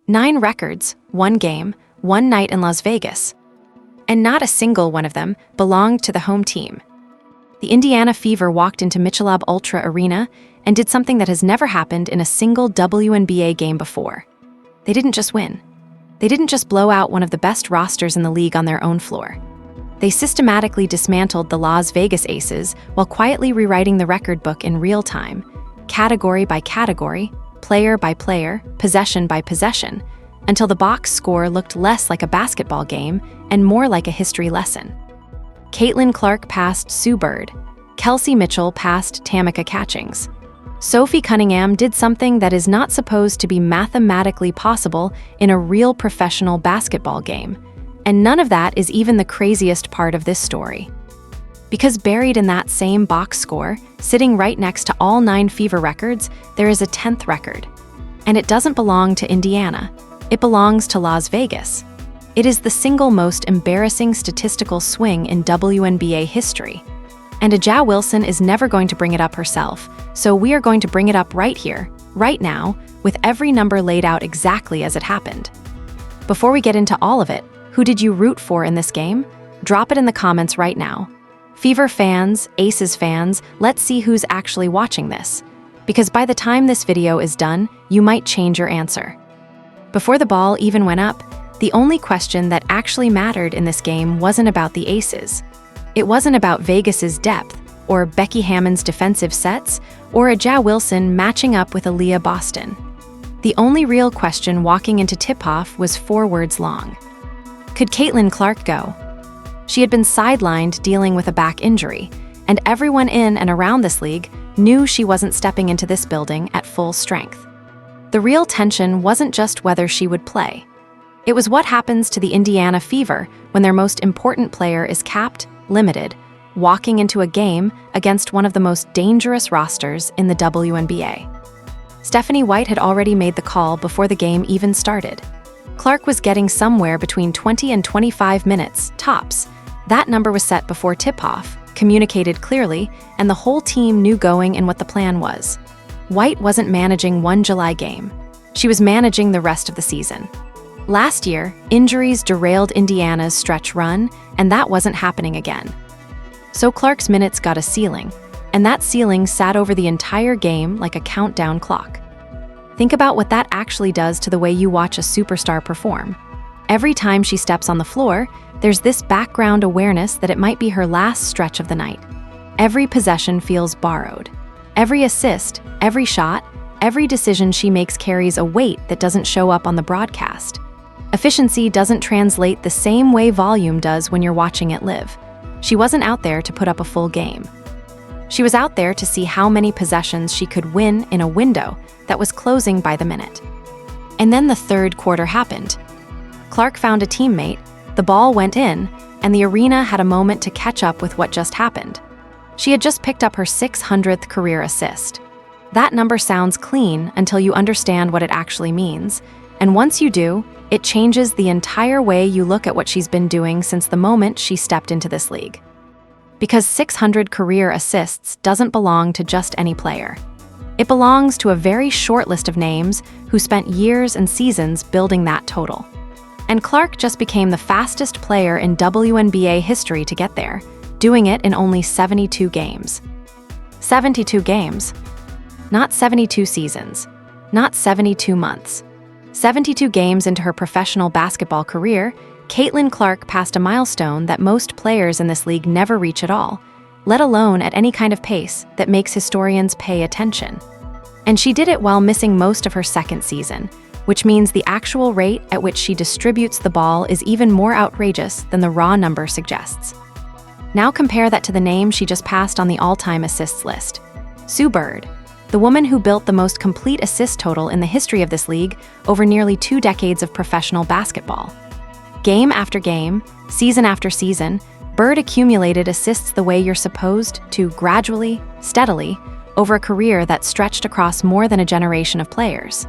9 records, 1 game, 1 night in Las Vegas. And not a single one of them belonged to the home team. The Indiana Fever walked into Michelob Ultra Arena and did something that has never happened in a single WNBA game before. They didn't just win. They didn't just blow out one of the best rosters in the league on their own floor. They systematically dismantled the Las Vegas Aces while quietly rewriting the record book in real time, category by category, player by player, possession by possession, until the box score looked less like a basketball game and more like a history lesson. Caitlin Clark passed Sue Bird. Kelsey Mitchell passed Tamika Catchings. Sophie Cunningham did something that is not supposed to be mathematically possible in a real professional basketball game. And none of that is even the craziest part of this story. Because buried in that same box score, sitting right next to all 9 Fever records, there is a 10th record. And it doesn't belong to Indiana. It belongs to Las Vegas. It is the single most embarrassing statistical swing in WNBA history. And Aja Wilson is never going to bring it up herself, so we are going to bring it up right here, right now, with every number laid out exactly as it happened. Before we get into all of it, who did you root for in this game? Drop it in the comments right now. Fever fans, Aces fans, let's see who's actually watching this. Because by the time this video is done, you might change your answer. Before the ball even went up, the only question that actually mattered in this game wasn't about the Aces. It wasn't about Vegas's depth, or Becky Hammon's defensive sets, or Aja Wilson matching up with Aaliyah Boston. The only real question walking into tip-off was 4 words long. Could Caitlin Clark go? She had been sidelined dealing with a back injury, and everyone in and around this league knew she wasn't stepping into this building at full strength. The real tension wasn't just whether she would play. It was what happens to the Indiana Fever when their most important player is capped, limited, walking into a game against one of the most dangerous rosters in the WNBA. Stephanie White had already made the call before the game even started. Clark was getting somewhere between 20 and 25 minutes, tops. That number was set before tip-off, communicated clearly, and the whole team knew going in what the plan was. White wasn't managing one July game. She was managing the rest of the season. Last year, injuries derailed Indiana's stretch run, and that wasn't happening again. So Clark's minutes got a ceiling, and that ceiling sat over the entire game like a countdown clock. Think about what that actually does to the way you watch a superstar perform. Every time she steps on the floor, there's this background awareness that it might be her last stretch of the night. Every possession feels borrowed. Every assist, every shot, every decision she makes carries a weight that doesn't show up on the broadcast. Efficiency doesn't translate the same way volume does when you're watching it live. She wasn't out there to put up a full game. She was out there to see how many possessions she could win in a window that was closing by the minute. And then the third quarter happened. Clark found a teammate, the ball went in, and the arena had a moment to catch up with what just happened. She had just picked up her 600th career assist. That number sounds clean until you understand what it actually means, and once you do, it changes the entire way you look at what she's been doing since the moment she stepped into this league. Because 600 career assists doesn't belong to just any player. It belongs to a very short list of names who spent years and seasons building that total. And Clark just became the fastest player in WNBA history to get there, doing it in only 72 games. 72 games. Not 72 seasons. Not 72 months. 72 games into her professional basketball career, Caitlin Clark passed a milestone that most players in this league never reach at all, let alone at any kind of pace that makes historians pay attention. And she did it while missing most of her second season, which means the actual rate at which she distributes the ball is even more outrageous than the raw number suggests. Now compare that to the name she just passed on the all-time assists list. Sue Bird, the woman who built the most complete assist total in the history of this league over nearly 2 decades of professional basketball. Game after game, season after season, Bird accumulated assists the way you're supposed to, gradually, steadily, over a career that stretched across more than a generation of players.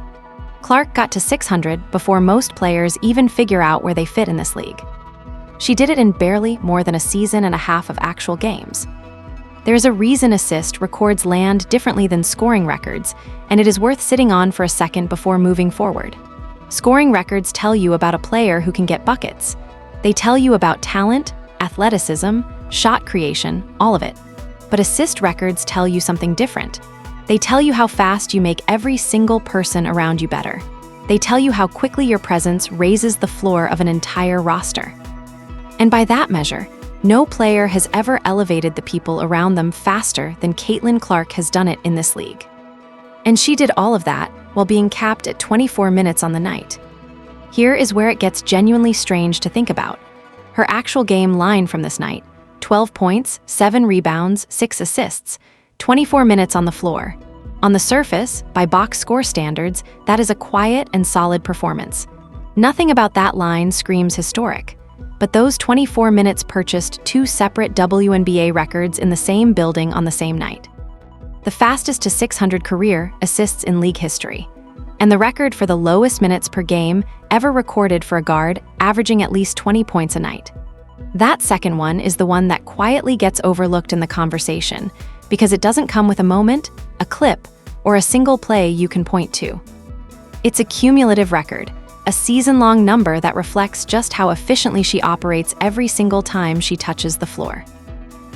Clark got to 600 before most players even figure out where they fit in this league. She did it in barely more than a season and a half of actual games. There's a reason assist records land differently than scoring records, and it is worth sitting on for a second before moving forward. Scoring records tell you about a player who can get buckets. They tell you about talent, athleticism, shot creation, all of it. But assist records tell you something different. They tell you how fast you make every single person around you better. They tell you how quickly your presence raises the floor of an entire roster. And by that measure, no player has ever elevated the people around them faster than Caitlin Clark has done it in this league. And she did all of that while being capped at 24 minutes on the night. Here is where it gets genuinely strange to think about. Her actual game line from this night: 12 points, 7 rebounds, 6 assists, 24 minutes on the floor. On the surface, by box score standards, that is a quiet and solid performance. Nothing about that line screams historic. But those 24 minutes purchased 2 separate WNBA records in the same building on the same night. The fastest to 600 career assists in league history, and the record for the lowest minutes per game ever recorded for a guard, averaging at least 20 points a night. That second one is the one that quietly gets overlooked in the conversation because it doesn't come with a moment, a clip, or a single play you can point to. It's a cumulative record, a season-long number that reflects just how efficiently she operates every single time she touches the floor.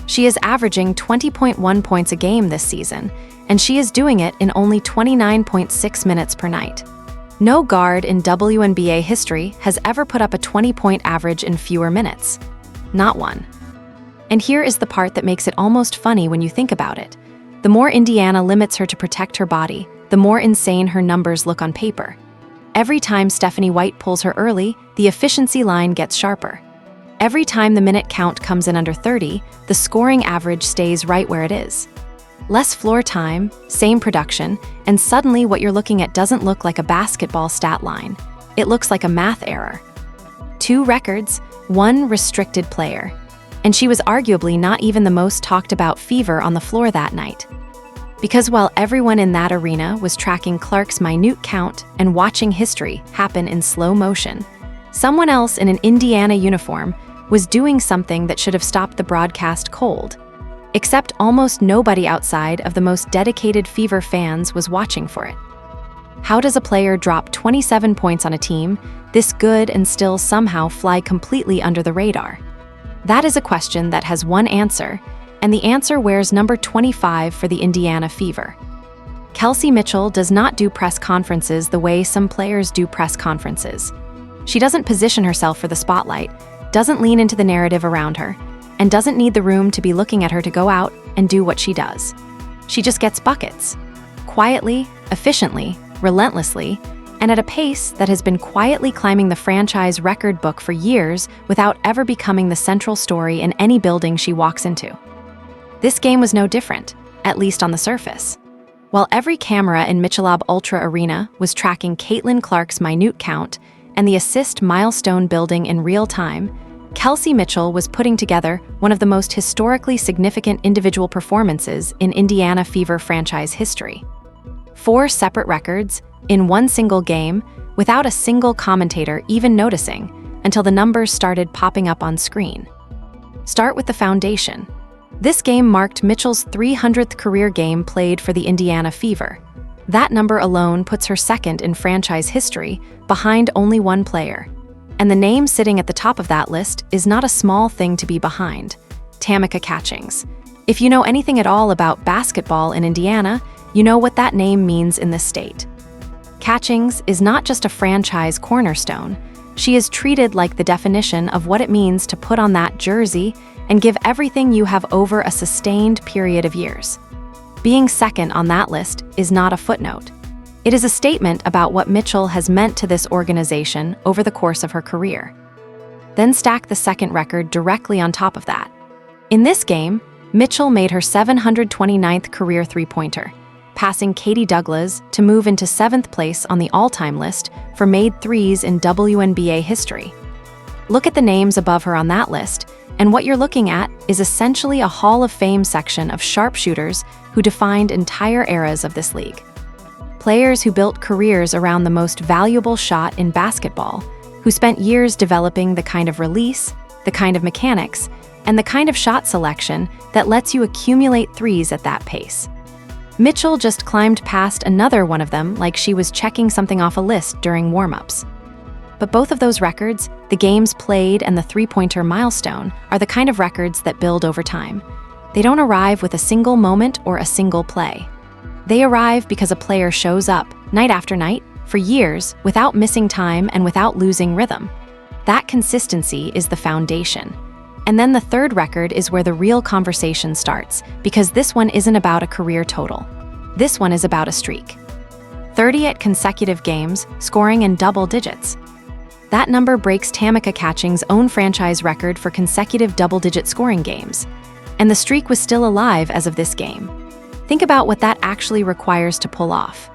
She is averaging 20.1 points a game this season, and she is doing it in only 29.6 minutes per night. No guard in WNBA history has ever put up a 20-point average in fewer minutes. Not one. And here is the part that makes it almost funny when you think about it. The more Indiana limits her to protect her body, the more insane her numbers look on paper. Every time Stephanie White pulls her early, the efficiency line gets sharper. Every time the minute count comes in under 30, the scoring average stays right where it is. Less floor time, same production, and suddenly what you're looking at doesn't look like a basketball stat line. It looks like a math error. 2 records, 1 restricted player. And she was arguably not even the most talked about fever on the floor that night. Because while everyone in that arena was tracking Clark's minute count and watching history happen in slow motion, someone else in an Indiana uniform was doing something that should have stopped the broadcast cold. Except almost nobody outside of the most dedicated Fever fans was watching for it. How does a player drop 27 points on a team this good and still somehow fly completely under the radar? That is a question that has one answer, and the answer wears number 25 for the Indiana Fever. Kelsey Mitchell does not do press conferences the way some players do press conferences. She doesn't position herself for the spotlight, doesn't lean into the narrative around her, and doesn't need the room to be looking at her to go out and do what she does. She just gets buckets. Quietly, efficiently, relentlessly, and at a pace that has been quietly climbing the franchise record book for years without ever becoming the central story in any building she walks into. This game was no different, at least on the surface. While every camera in Michelob Ultra Arena was tracking Caitlin Clark's minute count and the assist milestone building in real time, Kelsey Mitchell was putting together one of the most historically significant individual performances in Indiana Fever franchise history. 4 separate records in one single game without a single commentator even noticing until the numbers started popping up on screen. Start with the foundation. This game marked Mitchell's 300th career game played for the Indiana Fever. That number alone puts her second in franchise history, behind only one player. And the name sitting at the top of that list is not a small thing to be behind: Tamika Catchings. If you know anything at all about basketball in Indiana, you know what that name means in this state. Catchings is not just a franchise cornerstone. She is treated like the definition of what it means to put on that jersey and give everything you have over a sustained period of years. Being second on that list is not a footnote. It is a statement about what Mitchell has meant to this organization over the course of her career. Then stack the second record directly on top of that. In this game, Mitchell made her 729th career three-pointer, passing Katie Douglas to move into 7th place on the all-time list for made threes in WNBA history. Look at the names above her on that list, and what you're looking at is essentially a Hall of Fame section of sharpshooters who defined entire eras of this league. Players who built careers around the most valuable shot in basketball, who spent years developing the kind of release, the kind of mechanics, and the kind of shot selection that lets you accumulate threes at that pace. Mitchell just climbed past another one of them like she was checking something off a list during warm-ups. But both of those records, the games played and the three-pointer milestone, are the kind of records that build over time. They don't arrive with a single moment or a single play. They arrive because a player shows up, night after night, for years, without missing time and without losing rhythm. That consistency is the foundation. And then the third record is where the real conversation starts, because this one isn't about a career total. This one is about a streak. 38 consecutive games, scoring in double digits. That number breaks Tamika Catching's own franchise record for consecutive double-digit scoring games. And the streak was still alive as of this game. Think about what that actually requires to pull off.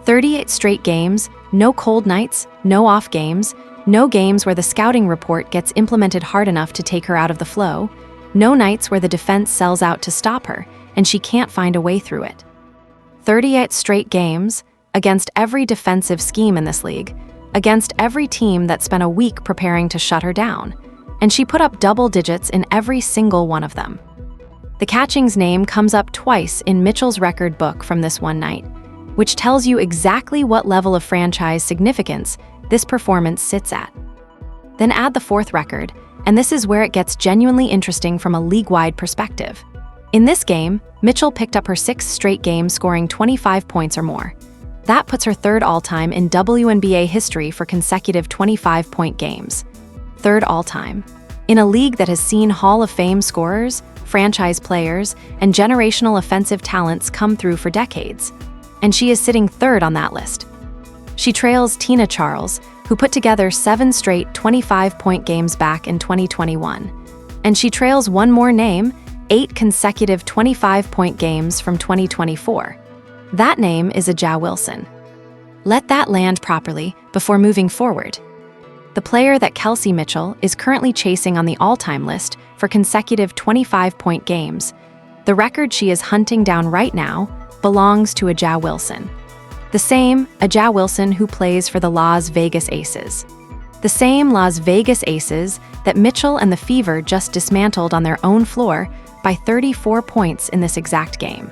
38 straight games, no cold nights, no off games, no games where the scouting report gets implemented hard enough to take her out of the flow, no nights where the defense sells out to stop her and she can't find a way through it. 38 straight games, against every defensive scheme in this league, against every team that spent a week preparing to shut her down, and she put up double digits in every single one of them. The Catching's name comes up twice in Mitchell's record book from this one night, which tells you exactly what level of franchise significance this performance sits at. Then add the fourth record, and this is where it gets genuinely interesting from a league-wide perspective. In this game, Mitchell picked up her sixth straight game scoring 25 points or more. That puts her third all-time in WNBA history for consecutive 25-point games. Third all-time. In a league that has seen Hall of Fame scorers, franchise players, and generational offensive talents come through for decades. And she is sitting third on that list. She trails Tina Charles, who put together 7 straight 25-point games back in 2021. And she trails one more name, 8 consecutive 25-point games from 2024. That name is A'ja Wilson. Let that land properly before moving forward. The player that Kelsey Mitchell is currently chasing on the all-time list for consecutive 25-point games, the record she is hunting down right now, belongs to A'ja Wilson. The same A'ja Wilson who plays for the Las Vegas Aces. The same Las Vegas Aces that Mitchell and the Fever just dismantled on their own floor by 34 points in this exact game.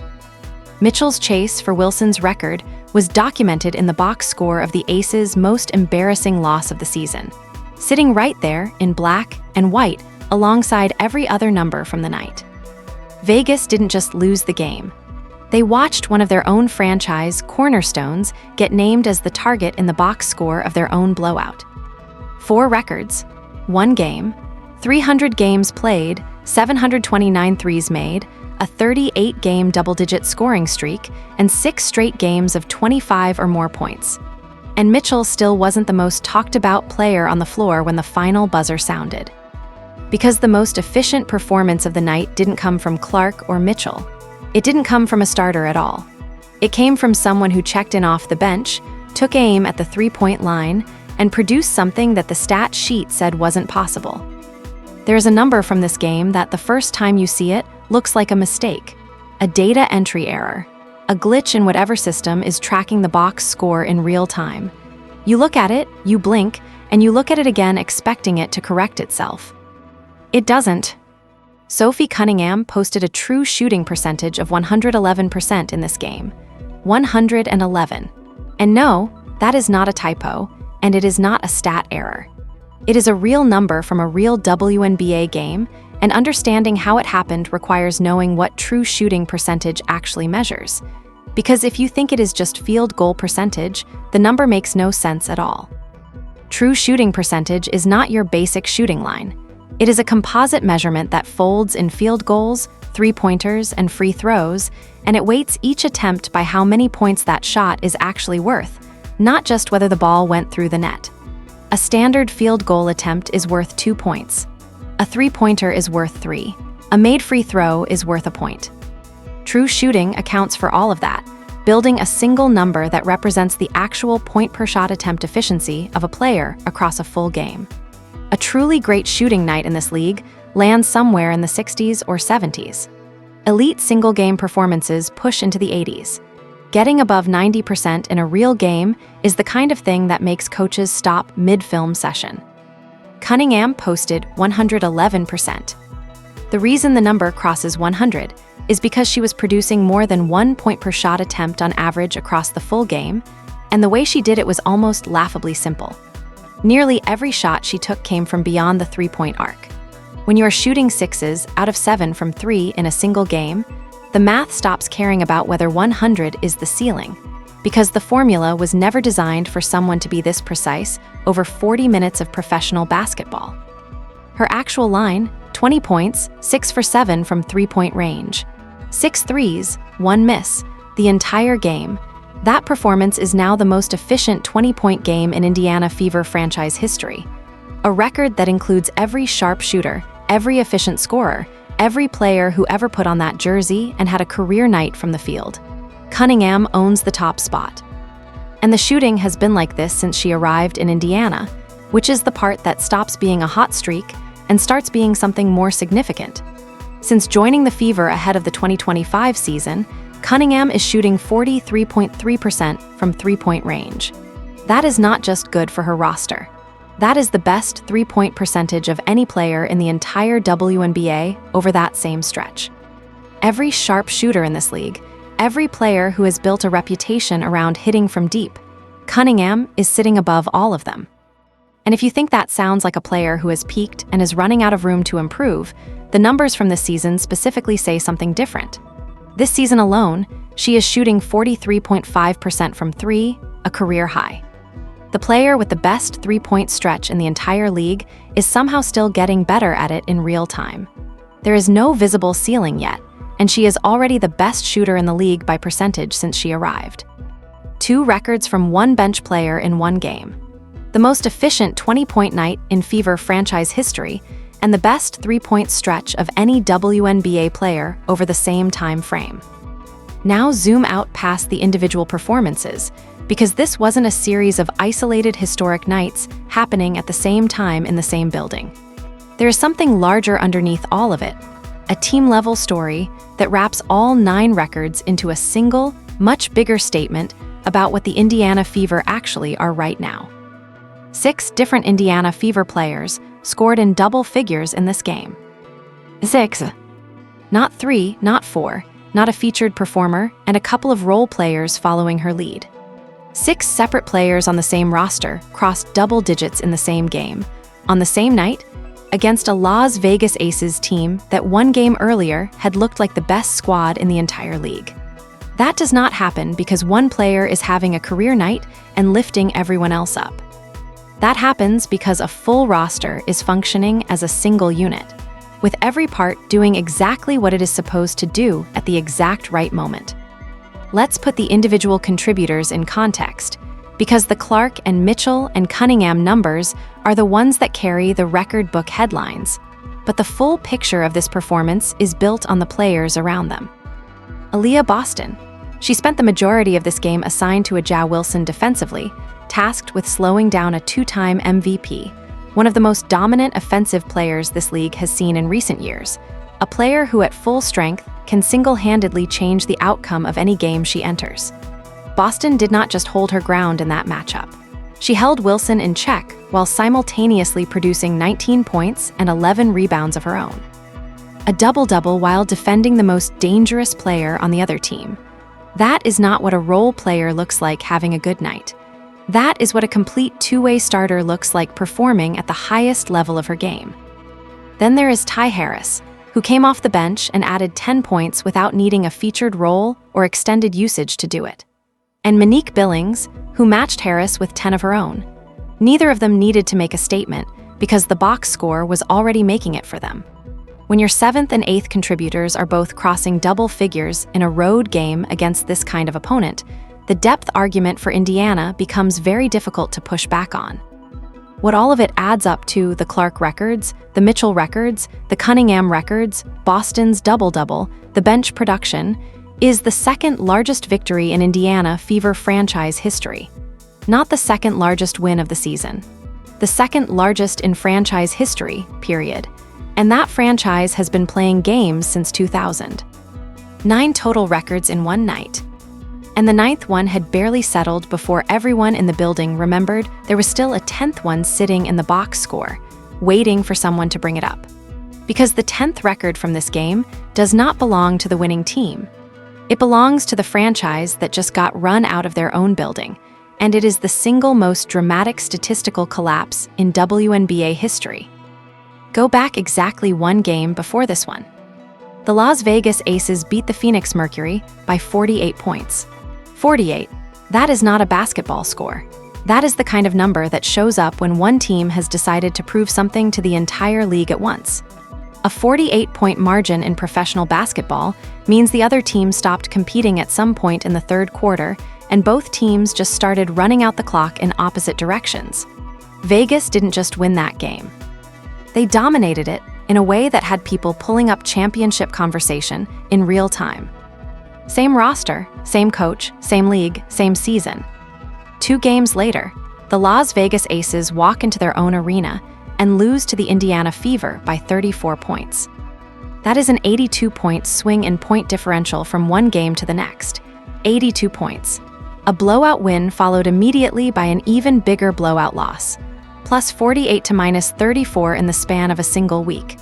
Mitchell's chase for Wilson's record was documented in the box score of the Aces' most embarrassing loss of the season, sitting right there in black and white alongside every other number from the night. Vegas didn't just lose the game. They watched one of their own franchise cornerstones get named as the target in the box score of their own blowout. 4 records, 1 game, 300 games played, 729 threes made, a 38-game double-digit scoring streak, and 6 straight games of 25 or more points. And Mitchell still wasn't the most talked-about player on the floor when the final buzzer sounded. Because the most efficient performance of the night didn't come from Clark or Mitchell. It didn't come from a starter at all. It came from someone who checked in off the bench, took aim at the three-point line, and produced something that the stat sheet said wasn't possible. There's a number from this game that the first time you see it looks like a mistake, a data entry error, a glitch in whatever system is tracking the box score in real time. You look at it, you blink, and you look at it again expecting it to correct itself. It doesn't. Sophie Cunningham posted a true shooting percentage of 111% in this game. 111. And no, that is not a typo, and it is not a stat error. It is a real number from a real WNBA game, and understanding how it happened requires knowing what true shooting percentage actually measures. Because if you think it is just field goal percentage, the number makes no sense at all. True shooting percentage is not your basic shooting line. It is a composite measurement that folds in field goals, three-pointers, and free throws, and it weights each attempt by how many points that shot is actually worth, not just whether the ball went through the net. A standard field goal attempt is worth 2 points. A three-pointer is worth 3. A made free throw is worth a point. True shooting accounts for all of that, building a single number that represents the actual point-per-shot attempt efficiency of a player across a full game. A truly great shooting night in this league lands somewhere in the 60s or 70s. Elite single-game performances push into the 80s. Getting above 90% in a real game is the kind of thing that makes coaches stop mid-film session. Cunningham posted 111%. The reason the number crosses 100 is because she was producing more than 1 point per shot attempt on average across the full game, and the way she did it was almost laughably simple. Nearly every shot she took came from beyond the three-point arc. When you are shooting 6s out of 7 from 3 in a single game, the math stops caring about whether 100 is the ceiling, because the formula was never designed for someone to be this precise over 40 minutes of professional basketball. Her actual line, 20 points, 6 for 7 from three-point range. 6 threes, 1 miss, the entire game. That performance is now the most efficient 20-point game in Indiana Fever franchise history. A record that includes every sharp shooter, every efficient scorer, every player who ever put on that jersey and had a career night from the field. Cunningham owns the top spot. And the shooting has been like this since she arrived in Indiana, which is the part that stops being a hot streak and starts being something more significant. Since joining the Fever ahead of the 2025 season, Cunningham is shooting 43.3% from three-point range. That is not just good for her roster. That is the best three-point percentage of any player in the entire WNBA over that same stretch. Every sharp shooter in this league, every player who has built a reputation around hitting from deep, Cunningham is sitting above all of them. And if you think that sounds like a player who has peaked and is running out of room to improve, the numbers from this season specifically say something different. This season alone, she is shooting 43.5% from 3, a career high. The player with the best three-point stretch in the entire league is somehow still getting better at it in real time. There is no visible ceiling yet, and she is already the best shooter in the league by percentage since she arrived. 2 records from one bench player in one game. The most efficient 20-point night in Fever franchise history, and the best three-point stretch of any WNBA player over the same time frame. Now zoom out past the individual performances, because this wasn't a series of isolated historic nights happening at the same time in the same building. There is something larger underneath all of it, a team-level story that wraps all 9 records into a single, much bigger statement about what the Indiana Fever actually are right now. 6 different Indiana Fever players scored in double figures in this game. 6. Not 3, not 4, not a featured performer, and a couple of role players following her lead. 6 separate players on the same roster crossed double digits in the same game, on the same night, against a Las Vegas Aces team that 1 game earlier had looked like the best squad in the entire league. That does not happen because one player is having a career night and lifting everyone else up. That happens because a full roster is functioning as a single unit, with every part doing exactly what it is supposed to do at the exact right moment. Let's put the individual contributors in context, because the Clark and Mitchell and Cunningham numbers are the ones that carry the record book headlines, but the full picture of this performance is built on the players around them. Aaliyah Boston. She spent the majority of this game assigned to a Ja Wilson defensively, tasked with slowing down a 2-time MVP, one of the most dominant offensive players this league has seen in recent years, a player who at full strength can single-handedly change the outcome of any game she enters. Boston did not just hold her ground in that matchup. She held Wilson in check while simultaneously producing 19 points and 11 rebounds of her own. A double-double while defending the most dangerous player on the other team. That is not what a role player looks like having a good night. That is what a complete two-way starter looks like performing at the highest level of her game. Then there is Ty Harris, who came off the bench and added 10 points without needing a featured role or extended usage to do it. And Monique Billings, who matched Harris with 10 of her own. Neither of them needed to make a statement because the box score was already making it for them. When your 7th and 8th contributors are both crossing double figures in a road game against this kind of opponent, the depth argument for Indiana becomes very difficult to push back on. What all of it adds up to, the Clark records, the Mitchell records, the Cunningham records, Boston's double-double, the bench production, is the second largest victory in Indiana Fever franchise history. Not the second largest win of the season. The second largest in franchise history, period. And that franchise has been playing games since 2000. 9 total records in one night. And the 9th one had barely settled before everyone in the building remembered there was still a 10th one sitting in the box score, waiting for someone to bring it up. Because the 10th record from this game does not belong to the winning team. It belongs to the franchise that just got run out of their own building, and it is the single most dramatic statistical collapse in WNBA history. Go back exactly one game before this one. The Las Vegas Aces beat the Phoenix Mercury by 48 points. 48. That is not a basketball score. That is the kind of number that shows up when one team has decided to prove something to the entire league at once. A 48-point margin in professional basketball means the other team stopped competing at some point in the third quarter, and both teams just started running out the clock in opposite directions. Vegas didn't just win that game. They dominated it in a way that had people pulling up championship conversation in real time. Same roster, same coach, same league, same season. 2 games later, the Las Vegas Aces walk into their own arena and lose to the Indiana Fever by 34 points. That is an 82-point swing in point differential from one game to the next. 82 points. A blowout win followed immediately by an even bigger blowout loss, plus 48 to minus 34 in the span of a single week.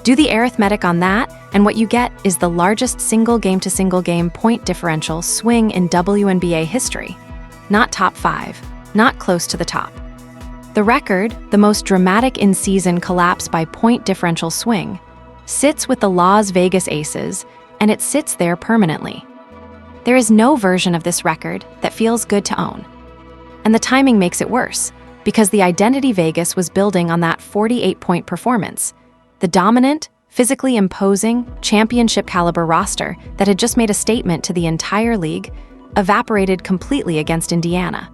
Do the arithmetic on that, and what you get is the largest single game-to-single game point differential swing in WNBA history. Not top 5, not close to the top. The record, the most dramatic in-season collapse by point differential swing, sits with the Las Vegas Aces, and it sits there permanently. There is no version of this record that feels good to own. And the timing makes it worse, because the identity Vegas was building on that 48-point performance, the dominant, physically imposing, championship-caliber roster that had just made a statement to the entire league, evaporated completely against Indiana.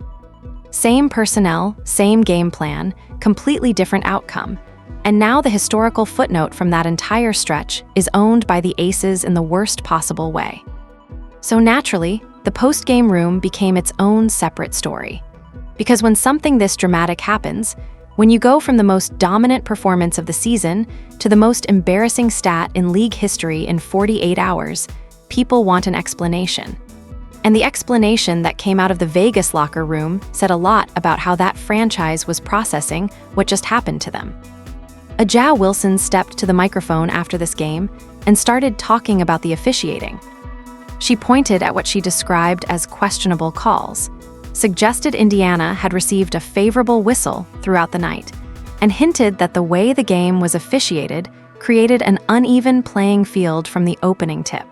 Same personnel, same game plan, completely different outcome. And now the historical footnote from that entire stretch is owned by the Aces in the worst possible way. So naturally, the post-game room became its own separate story. Because when something this dramatic happens, when you go from the most dominant performance of the season to the most embarrassing stat in league history in 48 hours, people want an explanation. And the explanation that came out of the Vegas locker room said a lot about how that franchise was processing what just happened to them. A'ja Wilson stepped to the microphone after this game and started talking about the officiating. She pointed at what she described as questionable calls, suggested Indiana had received a favorable whistle throughout the night, and hinted that the way the game was officiated created an uneven playing field from the opening tip.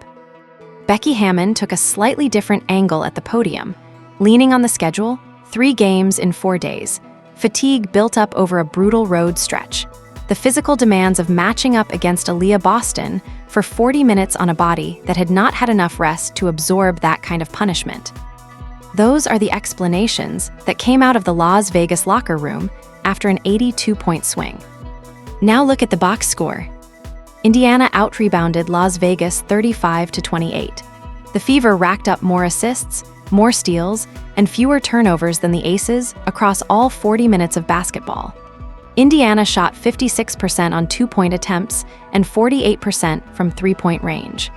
Becky Hammon took a slightly different angle at the podium, leaning on the schedule, 3 games in 4 days, fatigue built up over a brutal road stretch, the physical demands of matching up against Aaliyah Boston for 40 minutes on a body that had not had enough rest to absorb that kind of punishment. Those are the explanations that came out of the Las Vegas locker room after an 82-point swing. Now look at the box score. Indiana out-rebounded Las Vegas 35-28. The Fever racked up more assists, more steals, and fewer turnovers than the Aces across all 40 minutes of basketball. Indiana shot 56% on 2-point attempts and 48% from 3-point range.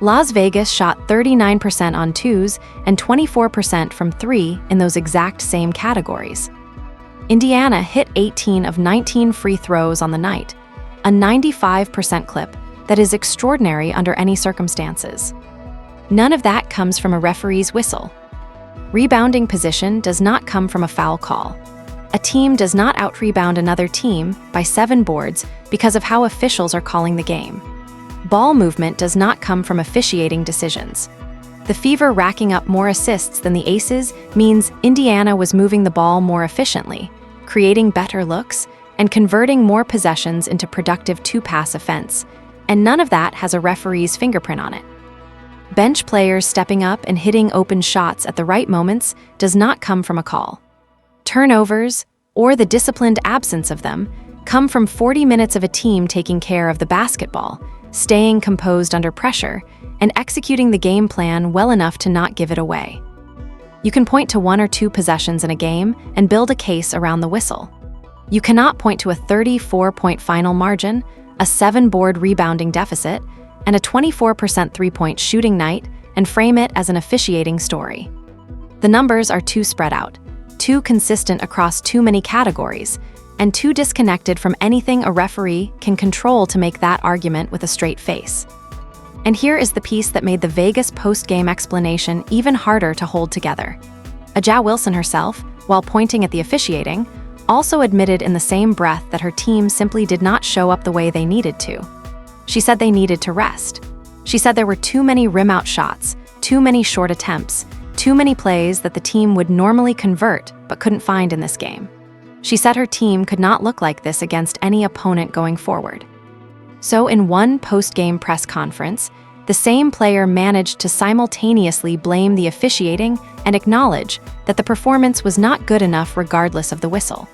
Las Vegas shot 39% on 2s and 24% from 3 in those exact same categories. Indiana hit 18 of 19 free throws on the night, a 95% clip that is extraordinary under any circumstances. None of that comes from a referee's whistle. Rebounding position does not come from a foul call. A team does not out-rebound another team by 7 boards because of how officials are calling the game. Ball movement does not come from officiating decisions. The Fever racking up more assists than the Aces means Indiana was moving the ball more efficiently, creating better looks, and converting more possessions into productive 2-pass offense, and none of that has a referee's fingerprint on it. Bench players stepping up and hitting open shots at the right moments does not come from a call. Turnovers, or the disciplined absence of them, come from 40 minutes of a team taking care of the basketball, staying composed under pressure, and executing the game plan well enough to not give it away. You can point to 1 or 2 possessions in a game and build a case around the whistle. You cannot point to a 34-point final margin, a 7-board rebounding deficit, and a 24% 3-point shooting night and frame it as an officiating story. The numbers are too spread out, too consistent across too many categories, and too disconnected from anything a referee can control to make that argument with a straight face. And here is the piece that made the Vegas post-game explanation even harder to hold together. A'ja Wilson herself, while pointing at the officiating, also admitted in the same breath that her team simply did not show up the way they needed to. She said they needed to rest. She said there were too many rim-out shots, too many short attempts, too many plays that the team would normally convert but couldn't find in this game. She said her team could not look like this against any opponent going forward. So in one post-game press conference, the same player managed to simultaneously blame the officiating and acknowledge that the performance was not good enough regardless of the whistle.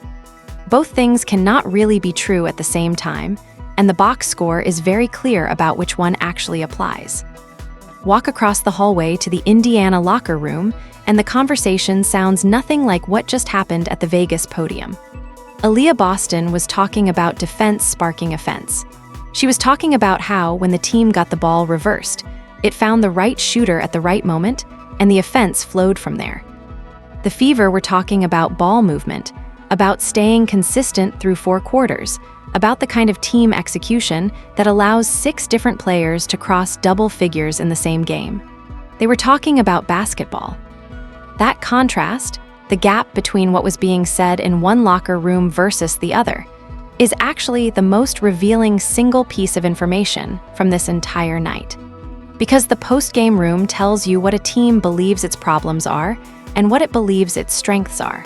Both things cannot really be true at the same time, and the box score is very clear about which one actually applies. Walk across the hallway to the Indiana locker room, and the conversation sounds nothing like what just happened at the Vegas podium. Aaliyah Boston was talking about defense sparking offense. She was talking about how, when the team got the ball reversed, it found the right shooter at the right moment, and the offense flowed from there. The Fever were talking about ball movement, about staying consistent through 4 quarters, about the kind of team execution that allows 6 different players to cross double figures in the same game. They were talking about basketball. That contrast, the gap between what was being said in one locker room versus the other, is actually the most revealing single piece of information from this entire night. Because the post-game room tells you what a team believes its problems are and what it believes its strengths are.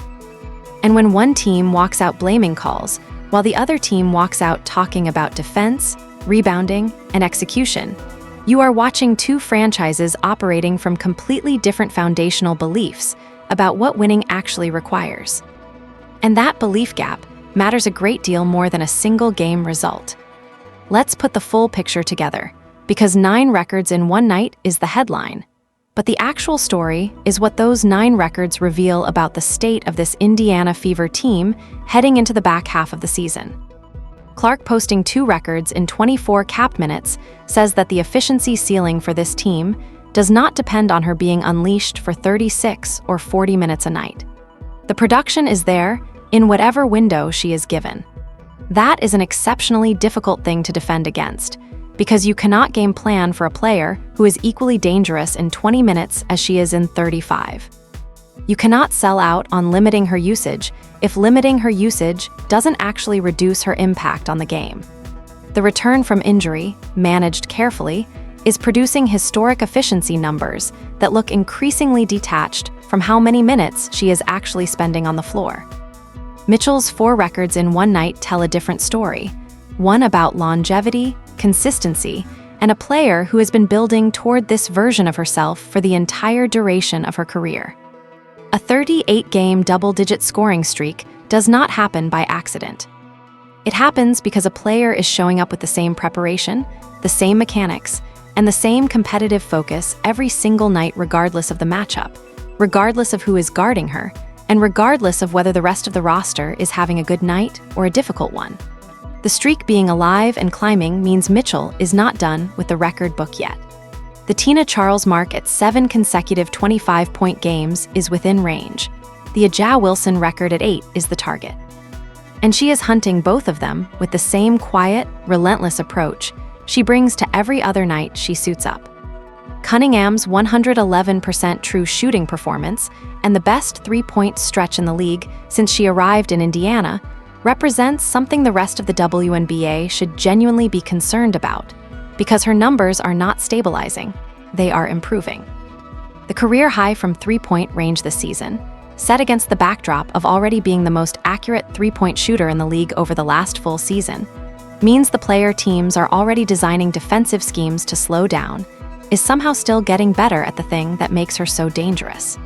And when one team walks out blaming calls, while the other team walks out talking about defense, rebounding, and execution, you are watching 2 franchises operating from completely different foundational beliefs about what winning actually requires. And that belief gap matters a great deal more than a single game result. Let's put the full picture together, because 9 records in one night is the headline. But the actual story is what those 9 records reveal about the state of this Indiana Fever team heading into the back half of the season. Clark posting 2 records in 24 capped minutes says that the efficiency ceiling for this team does not depend on her being unleashed for 36 or 40 minutes a night. The production is there in whatever window she is given. That is an exceptionally difficult thing to defend against, because you cannot game plan for a player who is equally dangerous in 20 minutes as she is in 35. You cannot sell out on limiting her usage if limiting her usage doesn't actually reduce her impact on the game. The return from injury, managed carefully, is producing historic efficiency numbers that look increasingly detached from how many minutes she is actually spending on the floor. Mitchell's 4 records in one night tell a different story, one about longevity, consistency, and a player who has been building toward this version of herself for the entire duration of her career. A 38-game double-digit scoring streak does not happen by accident. It happens because a player is showing up with the same preparation, the same mechanics, and the same competitive focus every single night regardless of the matchup, regardless of who is guarding her, and regardless of whether the rest of the roster is having a good night or a difficult one. The streak being alive and climbing means Mitchell is not done with the record book yet. The Tina Charles mark at 7 consecutive 25-point games is within range. The A'ja Wilson record at 8 is the target. And she is hunting both of them with the same quiet, relentless approach she brings to every other night she suits up. Cunningham's 111% true shooting performance and the best 3-point stretch in the league since she arrived in Indiana represents something the rest of the WNBA should genuinely be concerned about, because her numbers are not stabilizing, they are improving. The career high from 3-point range this season, set against the backdrop of already being the most accurate 3-point shooter in the league over the last full season, means the player teams are already designing defensive schemes to slow down, is somehow still getting better at the thing that makes her so dangerous.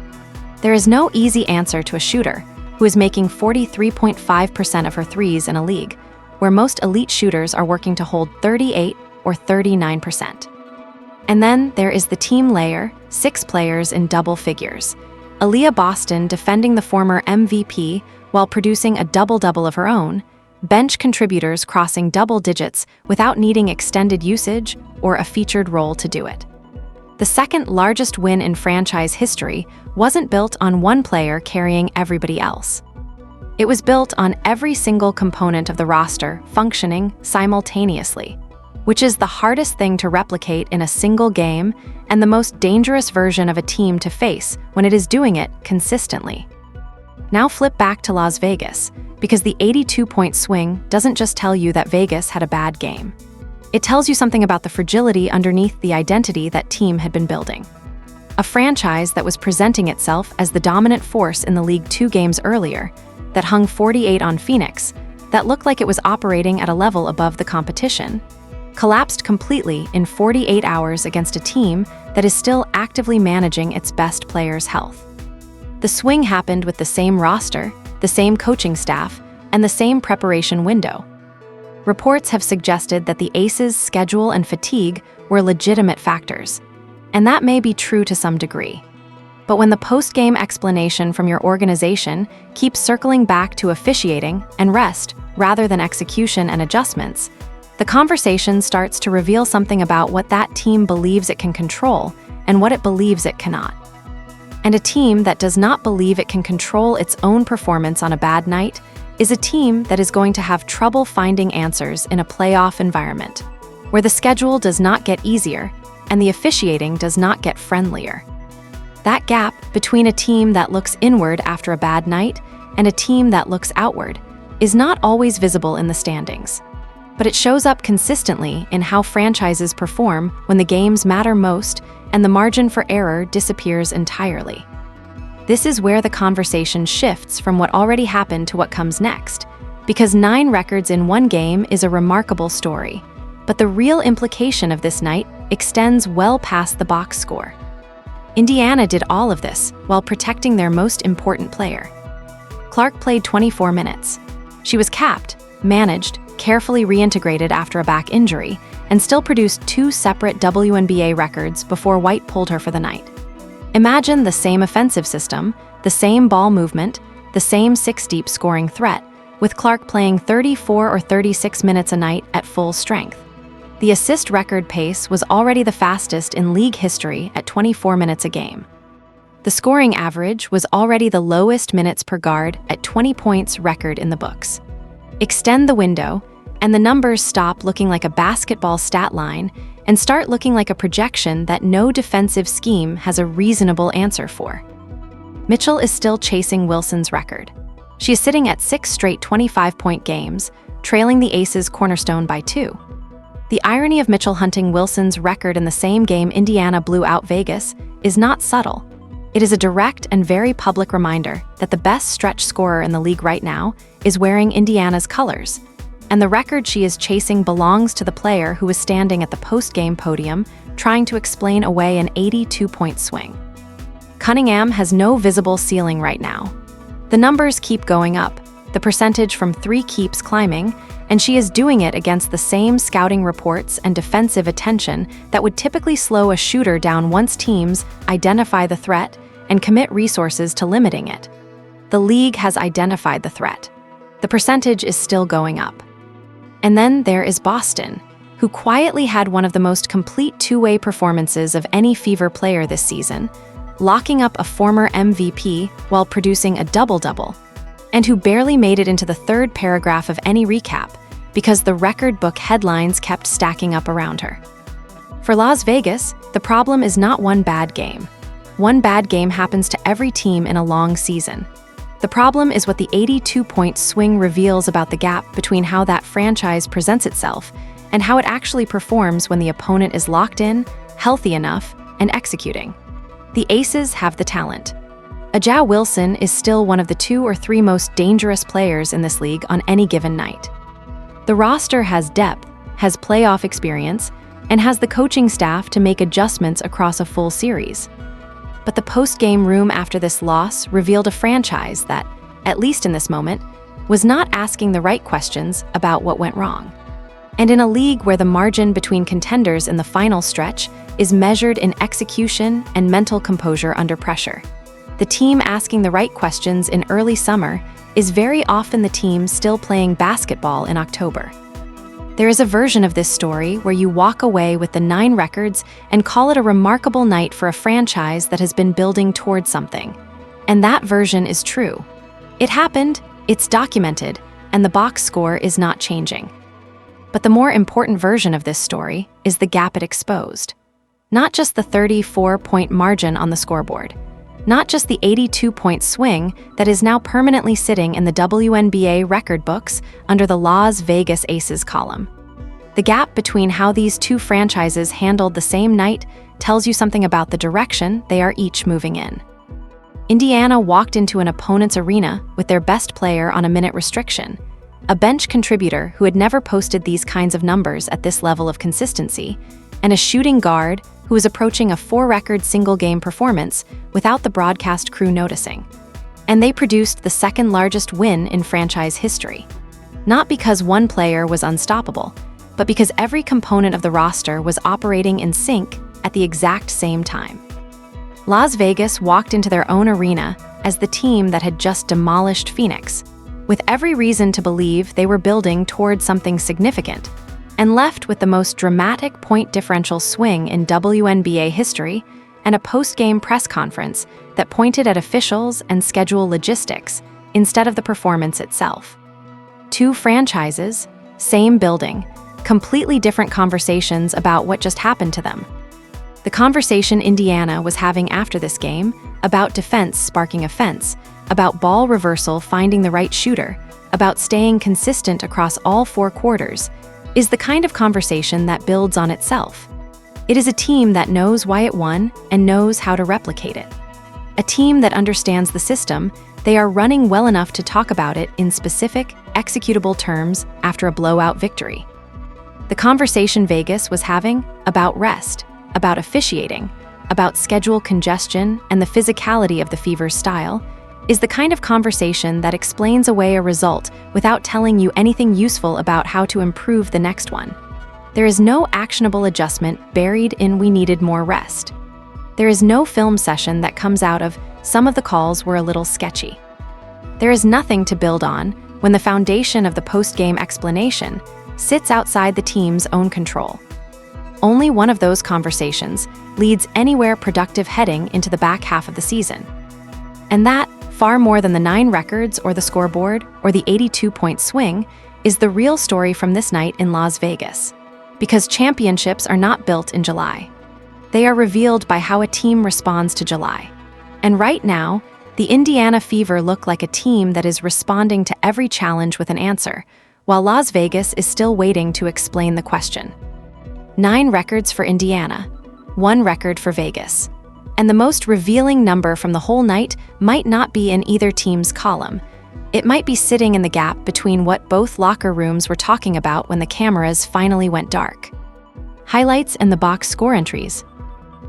There is no easy answer to a shooter who is making 43.5% of her threes in a league, where most elite shooters are working to hold 38 or 39%. And then there is the team layer, 6 players in double figures. Aaliyah Boston defending the former MVP while producing a double-double of her own, bench contributors crossing double digits without needing extended usage or a featured role to do it. The second largest win in franchise history wasn't built on one player carrying everybody else. It was built on every single component of the roster functioning simultaneously. which is the hardest thing to replicate in a single game and the most dangerous version of a team to face when it is doing it consistently. Now flip back to Las Vegas, because the 82-point swing doesn't just tell you that Vegas had a bad game. It tells you something about the fragility underneath the identity that team had been building. A franchise that was presenting itself as the dominant force in the league 2 games earlier, that hung 48 on Phoenix, that looked like it was operating at a level above the competition, collapsed completely in 48 hours against a team that is still actively managing its best players' health. The swing happened with the same roster, the same coaching staff, and the same preparation window. Reports have suggested that the Aces' schedule and fatigue were legitimate factors, and that may be true to some degree. But when the post-game explanation from your organization keeps circling back to officiating and rest rather than execution and adjustments, the conversation starts to reveal something about what that team believes it can control and what it believes it cannot. And a team that does not believe it can control its own performance on a bad night is a team that is going to have trouble finding answers in a playoff environment, where the schedule does not get easier and the officiating does not get friendlier. That gap between a team that looks inward after a bad night and a team that looks outward is not always visible in the standings, but it shows up consistently in how franchises perform when the games matter most and the margin for error disappears entirely. This is where the conversation shifts from what already happened to what comes next, because 9 records in one game is a remarkable story, but the real implication of this night extends well past the box score. Indiana did all of this while protecting their most important player. Clark played 24 minutes. She was capped, managed, carefully reintegrated after a back injury, and still produced 2 separate WNBA records before White pulled her for the night. Imagine the same offensive system, the same ball movement, the same 6-deep scoring threat, with Clark playing 34 or 36 minutes a night at full strength. The assist record pace was already the fastest in league history at 24 minutes a game. The scoring average was already the lowest minutes per guard at 20 points record in the books. Extend the window, and the numbers stop looking like a basketball stat line and start looking like a projection that no defensive scheme has a reasonable answer for. Mitchell is still chasing Wilson's record. She is sitting at 6 straight 25-point games, trailing the Aces' cornerstone by 2. The irony of Mitchell hunting Wilson's record in the same game Indiana blew out Vegas is not subtle. It is a direct and very public reminder that the best stretch scorer in the league right now is wearing Indiana's colors, and the record she is chasing belongs to the player who is standing at the post-game podium trying to explain away an 82-point swing. Cunningham has no visible ceiling right now. The numbers keep going up, the percentage from 3 keeps climbing, and she is doing it against the same scouting reports and defensive attention that would typically slow a shooter down once teams identify the threat and commit resources to limiting it. The league has identified the threat. The percentage is still going up. And then there is Boston, who quietly had one of the most complete two-way performances of any Fever player this season, locking up a former MVP while producing a double-double, and who barely made it into the 3rd paragraph of any recap because the record book headlines kept stacking up around her. For Las Vegas, the problem is not one bad game. One bad game happens to every team in a long season. The problem is what the 82-point swing reveals about the gap between how that franchise presents itself and how it actually performs when the opponent is locked in, healthy enough, and executing. The Aces have the talent. Aja Wilson is still one of the 2 or 3 most dangerous players in this league on any given night. The roster has depth, has playoff experience, and has the coaching staff to make adjustments across a full series. But the post-game room after this loss revealed a franchise that, at least in this moment, was not asking the right questions about what went wrong. And in a league where the margin between contenders in the final stretch is measured in execution and mental composure under pressure, the team asking the right questions in early summer is very often the team still playing basketball in October. There is a version of this story where you walk away with the 9 records and call it a remarkable night for a franchise that has been building towards something. And that version is true. It happened, it's documented, and the box score is not changing. But the more important version of this story is the gap it exposed. Not just the 34-point margin on the scoreboard. Not just the 82-point swing that is now permanently sitting in the WNBA record books under the Las Vegas Aces column. The gap between how these two franchises handled the same night tells you something about the direction they are each moving in. Indiana walked into an opponent's arena with their best player on a minute restriction, a bench contributor who had never posted these kinds of numbers at this level of consistency, and a shooting guard who was approaching a 4-record single-game performance without the broadcast crew noticing. And they produced the second-largest win in franchise history. Not because one player was unstoppable, but because every component of the roster was operating in sync at the exact same time. Las Vegas walked into their own arena as the team that had just demolished Phoenix, with every reason to believe they were building toward something significant, and left with the most dramatic point differential swing in WNBA history and a post-game press conference that pointed at officials and schedule logistics instead of the performance itself. Two franchises, same building, completely different conversations about what just happened to them. The conversation Indiana was having after this game, about defense sparking offense, about ball reversal finding the right shooter, about staying consistent across all 4 quarters, is the kind of conversation that builds on itself. It is a team that knows why it won and knows how to replicate it. A team that understands the system they are running well enough to talk about it in specific, executable terms after a blowout victory. The conversation Vegas was having about rest, about officiating, about schedule congestion and the physicality of the Fever's style, is the kind of conversation that explains away a result without telling you anything useful about how to improve the next one. There is no actionable adjustment buried in "we needed more rest." There is no film session that comes out of "some of the calls were a little sketchy." There is nothing to build on when the foundation of the post-game explanation sits outside the team's own control. Only one of those conversations leads anywhere productive heading into the back half of the season. And that, far more than the 9 records or the scoreboard or the 82-point swing, is the real story from this night in Las Vegas. Because championships are not built in July. They are revealed by how a team responds to July. And right now, the Indiana Fever look like a team that is responding to every challenge with an answer, while Las Vegas is still waiting to explain the question. 9 records for Indiana, 1 record for Vegas. And the most revealing number from the whole night might not be in either team's column. It might be sitting in the gap between what both locker rooms were talking about when the cameras finally went dark. Highlights and the box score entries.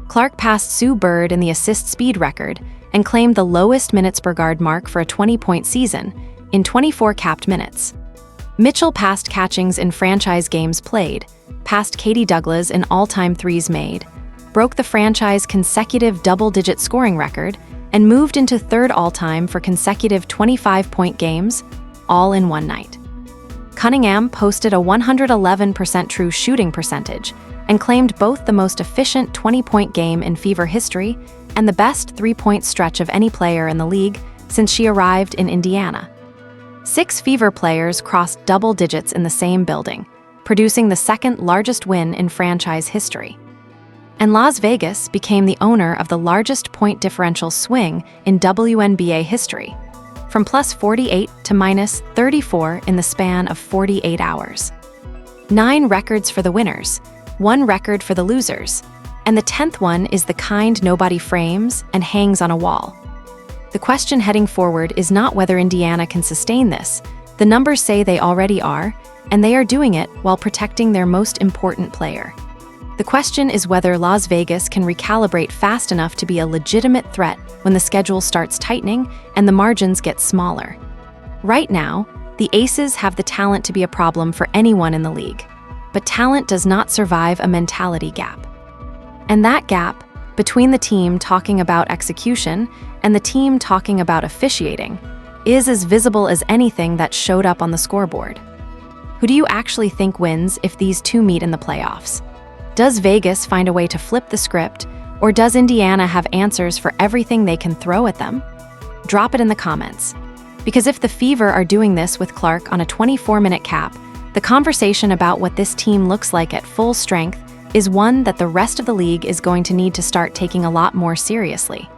Clark passed Sue Bird in the assist speed record and claimed the lowest minutes per guard mark for a 20-point season in 24 capped minutes. Mitchell passed Catchings in franchise games played, passed Katie Douglas in all-time threes made, broke the franchise consecutive double-digit scoring record, and moved into 3rd all-time for consecutive 25-point games, all in one night. Cunningham posted a 111% true shooting percentage and claimed both the most efficient 20-point game in Fever history and the best 3-point stretch of any player in the league since she arrived in Indiana. 6 Fever players crossed double digits in the same building, producing the 2nd largest win in franchise history. And Las Vegas became the owner of the largest point differential swing in WNBA history, from +48 to -34 in the span of 48 hours. 9 records for the winners, 1 record for the losers, and the 10th one is the kind nobody frames and hangs on a wall. The question heading forward is not whether Indiana can sustain this. The numbers say they already are, and they are doing it while protecting their most important player. The question is whether Las Vegas can recalibrate fast enough to be a legitimate threat when the schedule starts tightening and the margins get smaller. Right now, the Aces have the talent to be a problem for anyone in the league, but talent does not survive a mentality gap. And that gap, between the team talking about execution and the team talking about officiating, is as visible as anything that showed up on the scoreboard. Who do you actually think wins if these two meet in the playoffs? Does Vegas find a way to flip the script, or does Indiana have answers for everything they can throw at them? Drop it in the comments. Because if the Fever are doing this with Clark on a 24-minute cap, The conversation about what this team looks like at full strength is one that the rest of the league is going to need to start taking a lot more seriously.